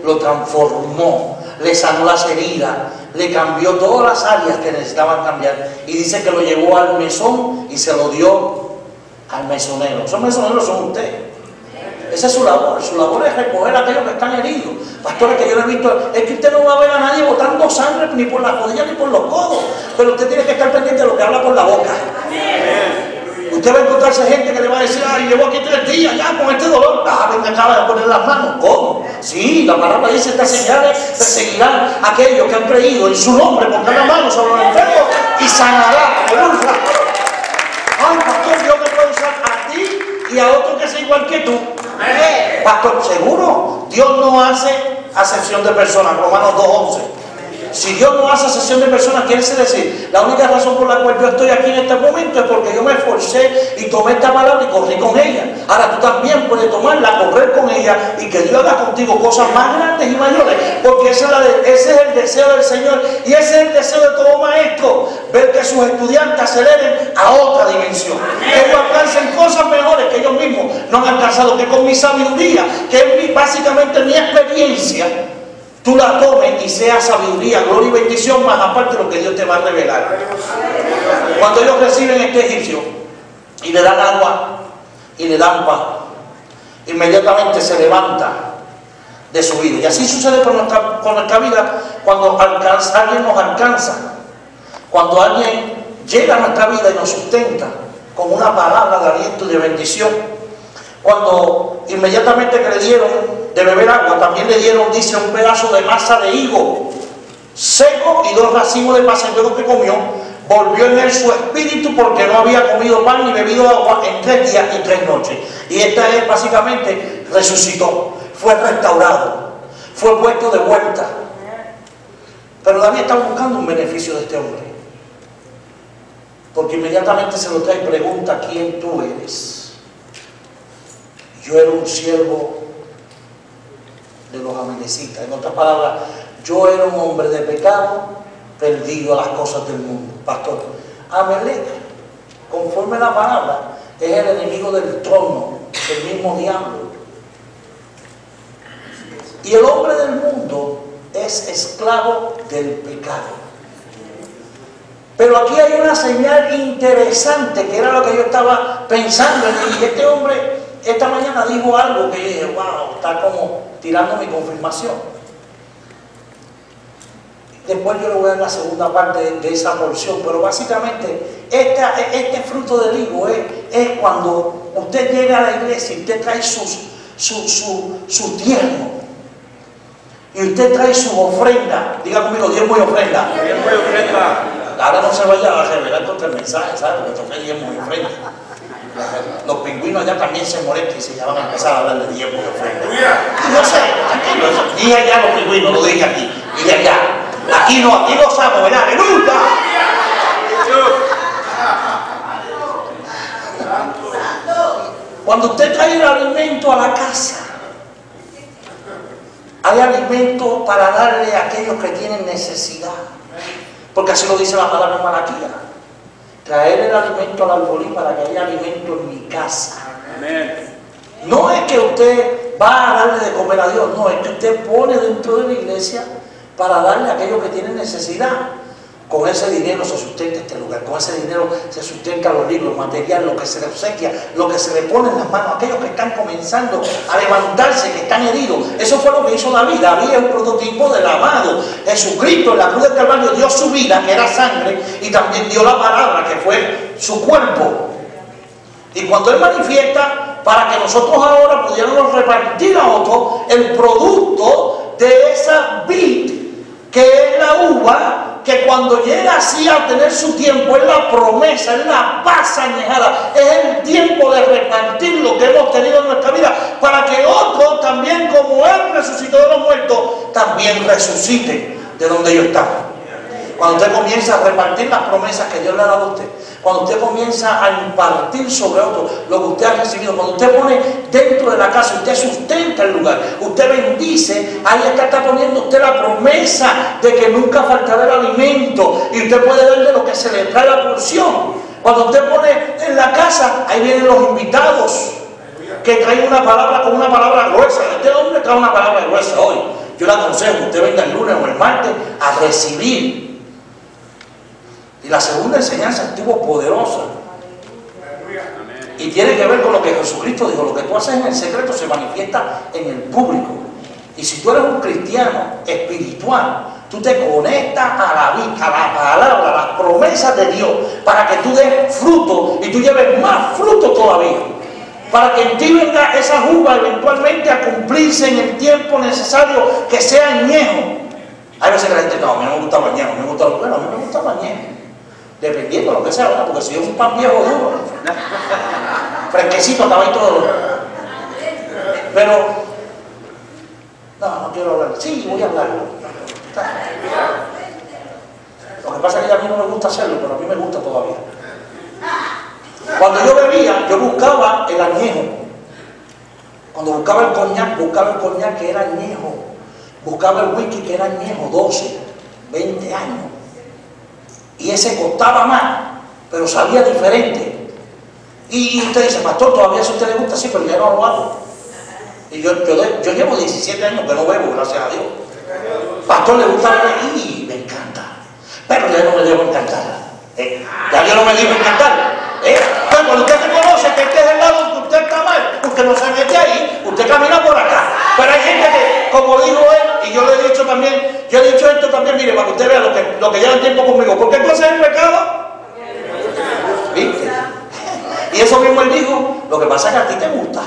lo transformó, le sanó las heridas, le cambió todas las áreas que necesitaban cambiar. Y dice que lo llevó al mesón y se lo dio al mesonero. Esos mesoneros son ustedes. Esa es su labor. Su labor es recoger a aquellos que están heridos. Pastores, que yo no he visto, es que usted no va a ver a nadie botando sangre ni por las rodillas ni por los codos, pero usted tiene que estar pendiente de lo que habla por la boca. Usted va a encontrarse gente que le va a decir: ay, llevo aquí 3 días ya con este dolor. Venga, acaba de poner las manos. ¿Cómo? Sí, la palabra dice: estas señales perseguirán a aquellos que han creído en su nombre, pondrán la mano sobre los enfermos y sanará. ¡Aleluya! Ay, pastor, Dios me puede usar a ti y a otro que sea igual que tú. Pastor, ¿seguro? Dios no hace acepción de personas. Romanos 2:11. Si Dios no hace acepción de personas, quiere decir, la única razón por la cual yo estoy aquí en este momento es porque yo me esforcé y tomé esta palabra y corrí con ella. Ahora tú también puedes tomarla, correr con ella, y que Dios haga contigo cosas más grandes y mayores, porque ese es el deseo del Señor, y ese es el deseo de todo maestro, ver que sus estudiantes aceleren a otra dimensión, que ellos alcancen cosas mejores que ellos mismos no han alcanzado, que con mi sabiduría, que es básicamente mi experiencia, tú la tomes y sea sabiduría, gloria y bendición, más aparte de lo que Dios te va a revelar. Cuando ellos reciben este egipcio y le dan agua y le dan pan, inmediatamente se levanta de su vida. Y así sucede con nuestra vida cuando alguien nos alcanza, cuando alguien llega a nuestra vida y nos sustenta con una palabra de aliento y de bendición. Cuando inmediatamente que le dieron de beber agua, también le dieron, dice, un pedazo de masa de higo seco y 2 racimos de pasas. Y luego que comió, volvió en él su espíritu, porque no había comido pan ni bebido agua en 3 días y 3 noches. Y esta es básicamente, resucitó, fue restaurado, fue puesto de vuelta. Pero David está buscando un beneficio de este hombre, porque inmediatamente se lo trae y pregunta: ¿quién tú eres? Yo era un siervo de los amalecitas. En otras palabras, yo era un hombre de pecado, perdido a las cosas del mundo. Pastor, Amalec, conforme a la palabra, es el enemigo del trono, el mismo diablo. Y el hombre del mundo es esclavo del pecado. Pero aquí hay una señal interesante, que era lo que yo estaba pensando. Y este hombre esta mañana dijo algo que yo dije: wow, está como tirando mi confirmación. Después yo le voy a dar la segunda parte de esa porción, pero básicamente este fruto del higo es cuando usted llega a la iglesia y usted trae su diezmo, y usted trae su ofrenda. Diga conmigo: diezmo y ofrenda. Diezmo y ofrenda. Ahora no se vaya a revelar contra el mensaje, ¿sabes? Porque toca diezmo y ofrenda. Los pingüinos allá también se molestan y se ya van a empezar a hablar de diezmo y ofrenda. Y no sé, tranquilo, dije allá los pingüinos, lo dije aquí, dije allá. Aquí no gozamos, ¿verdad? ¡Aleluya! Cuando usted trae el alimento a la casa, hay alimento para darle a aquellos que tienen necesidad, porque así lo dice la palabra en Malaquía: traer el alimento al alfolí para que haya alimento en mi casa. Amén. No es que usted va a darle de comer a Dios, no, es que usted pone dentro de la iglesia para darle a aquellos que tienen necesidad. Con ese dinero se sustenta este lugar, con ese dinero se sustenta los libros, material, lo que se le obsequia, lo que se le pone en las manos a aquellos que están comenzando a levantarse, que están heridos. Eso fue lo que hizo David. David es un prototipo del amado Jesucristo. En la cruz del Calvario dio su vida, que era sangre, y también dio la palabra, que fue su cuerpo. Y cuando Él manifiesta, para que nosotros ahora pudiéramos repartir a otros el producto de esa vid, que es la uva, que cuando llega así a tener su tiempo, es la promesa, es la paz añejada, es el tiempo de repartir lo que hemos tenido en nuestra vida, para que otros también, como Él resucitó de los muertos, también resuciten de donde ellos están. Cuando usted comienza a repartir las promesas que Dios le ha dado a usted, cuando usted comienza a impartir sobre otros lo que usted ha recibido, cuando usted pone dentro de la casa, usted sustenta el lugar, usted bendice, ahí es que está poniendo usted la promesa de que nunca faltará el alimento, y usted puede darle lo que se le trae la porción. Cuando usted pone en la casa, ahí vienen los invitados que traen una palabra con una palabra gruesa. Este hombre trae una palabra gruesa hoy. yo le aconsejo que usted venga el lunes o el martes a recibir. Y la segunda enseñanza estuvo poderosa. Y tiene que ver con lo que Jesucristo dijo: lo que tú haces en el secreto se manifiesta en el público. Y si tú eres un cristiano espiritual, tú te conectas a la vida, a la palabra, a las promesas de Dios, para que tú des fruto y tú lleves más fruto todavía. Para que en ti venga esa uva eventualmente a cumplirse en el tiempo necesario, que sea añejo. Hay veces que la gente, no, a mí no me gusta el añejo, me gusta, bueno, a mí me gusta el añejo. Dependiendo de lo que sea, ¿verdad? Porque si es un pan viejo duro, fresquecito, acaba y todo. Pero, no quiero hablar. Sí, voy a hablar. Lo que pasa es que a mí no me gusta hacerlo, pero a mí me gusta todavía. Cuando yo bebía, yo buscaba el añejo. Cuando buscaba el coñac que era añejo. Buscaba el whisky que era añejo, 12, 20 años. Y ese costaba más, pero sabía diferente. Y usted dice, pastor, todavía eso a usted le gusta, sí, pero ya no lo hago. Y yo llevo 17 años que no bebo, gracias a Dios. Pastor, le gusta beber, y me encanta. Pero ya no me debo encantar. Ya Dios no me dijo encantar. Pues cuando usted se conoce que este es el lado que usted está mal, usted no se mete ahí, usted camina por acá. Pero hay gente que, como dijo él, y yo le he dicho también, yo he dicho esto también, mire, para que usted vea lo que lleva tiempo conmigo. ¿Por qué entonces es pecado? ¿Viste? Y eso mismo él dijo, lo que pasa es que a ti te gusta.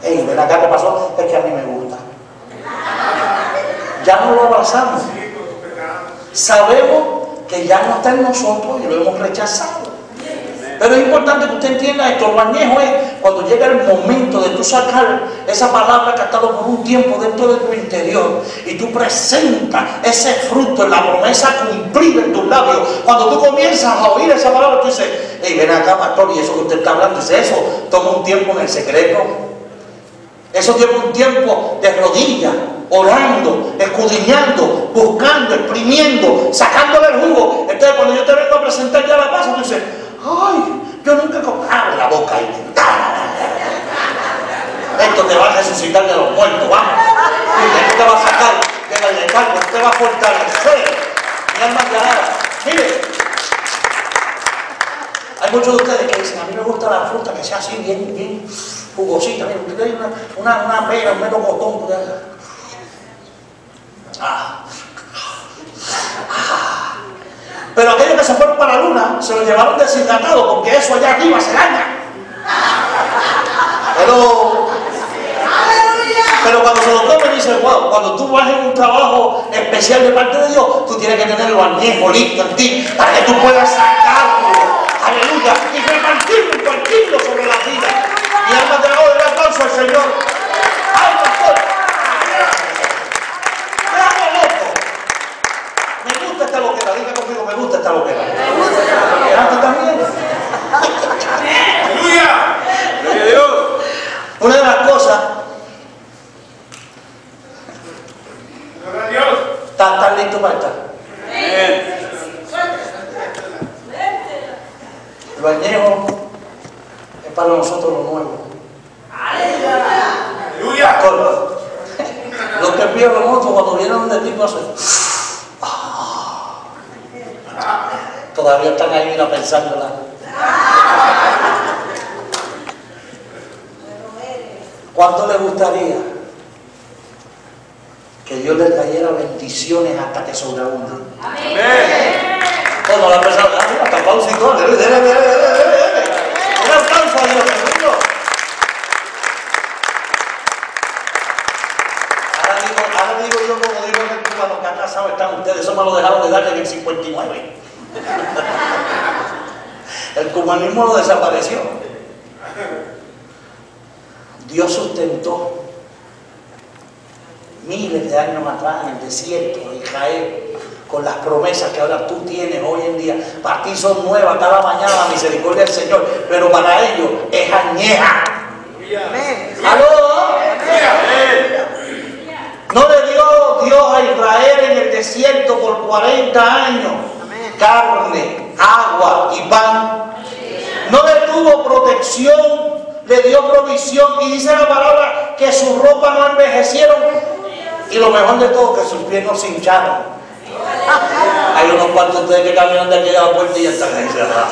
Ey, ven acá, ¿qué pasó? Es que a mí me gusta. Ya no lo abrazamos. Sabemos que ya no está en nosotros y lo hemos rechazado. Pero es importante que usted entienda esto. Lo añejo es cuando llega el momento de tú sacar esa palabra que ha estado por un tiempo dentro de tu interior y tú presentas ese fruto en la promesa cumplida en tus labios. Cuando tú comienzas a oír esa palabra, tú dices, hey, ven acá, pastor, y eso que usted está hablando, dice, eso toma un tiempo en el secreto. Eso lleva un tiempo de rodillas, orando, escudriñando, buscando, exprimiendo, sacándole el jugo. Entonces cuando yo te vengo a presentar ya la paz, tú dices, ay, yo nunca abre la boca y esto te va a resucitar de los muertos, vamos. Esto te va a sacar del letargo, te va a fortalecer. Mi alma te alaba. Mire, hay muchos de ustedes que dicen, a mí me gusta la fruta que sea así, bien jugosita. Mira, usted tiene una pera, un melocotón. Pero aquellos que se fueron para la luna se lo llevaron deshidratado, porque eso allá arriba se daña. Pero cuando se lo comen dicen, wow, cuando tú vas en un trabajo especial de parte de Dios, tú tienes que tenerlo añejo, listo en ti, para que tú puedas sacarlo, aleluya, y repartirlo y partirlo sobre la vida. Y alma te hago el aplauso al Señor. ¡Ay, pastor! ¡Me hago loco! Me gusta esta loquera, diga conmigo, me gusta esta loquera. ¿A ti también? ¡Aleluya! ¡Gloria a Dios! Una de las cosas. ¡Gloria a Dios! ¿Estás listo para estar? Lo añejo es para nosotros lo nuevo. ¡Aleluya! Los que pierden mucho cuando vienen de tipo así. Todavía están ahí pensándola. ¿Cuánto les gustaría que Dios les trayera bendiciones hasta que sobreabunden? Amén. Bueno, la persona, hasta pausa y todo. Un aplauso a Dios. Ahora digo yo, como digo en el cubano, que atrasados están ustedes. Eso me lo dejaron de dar en el 59. El cubanismo lo desapareció. Dios sustentó miles de años atrás en el desierto de Israel con las promesas que ahora tú tienes hoy en día. Para ti son nuevas cada mañana la misericordia del Señor, pero para ellos es añeja. ¿Aló? No le dio Dios a Israel en el desierto por 40 años carne, agua y pan. no le tuvo protección, le dio provisión, y dice la palabra que sus ropas no envejecieron, y lo mejor de todo, que sus pies no se hincharon. Hay unos cuantos de ustedes que caminan de aquí a la puerta y ya están ahí cerrados.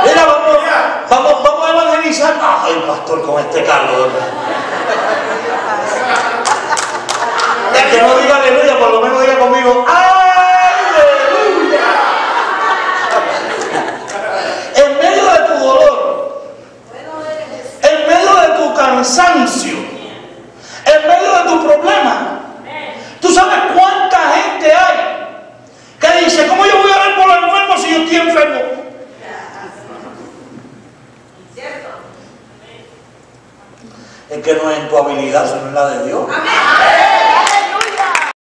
Mira, vamos a evangelizar. Ay, pastor, con este calor. El que no diga aleluya, por lo menos diga conmigo, aleluya. En medio de tu dolor, en medio de tu cansancio, en medio de tu problema, ¿tú sabes cuánta gente hay que dice, ¿cómo yo voy a orar por los enfermos si yo estoy enfermo? Es que no es en tu habilidad, sino en la de Dios.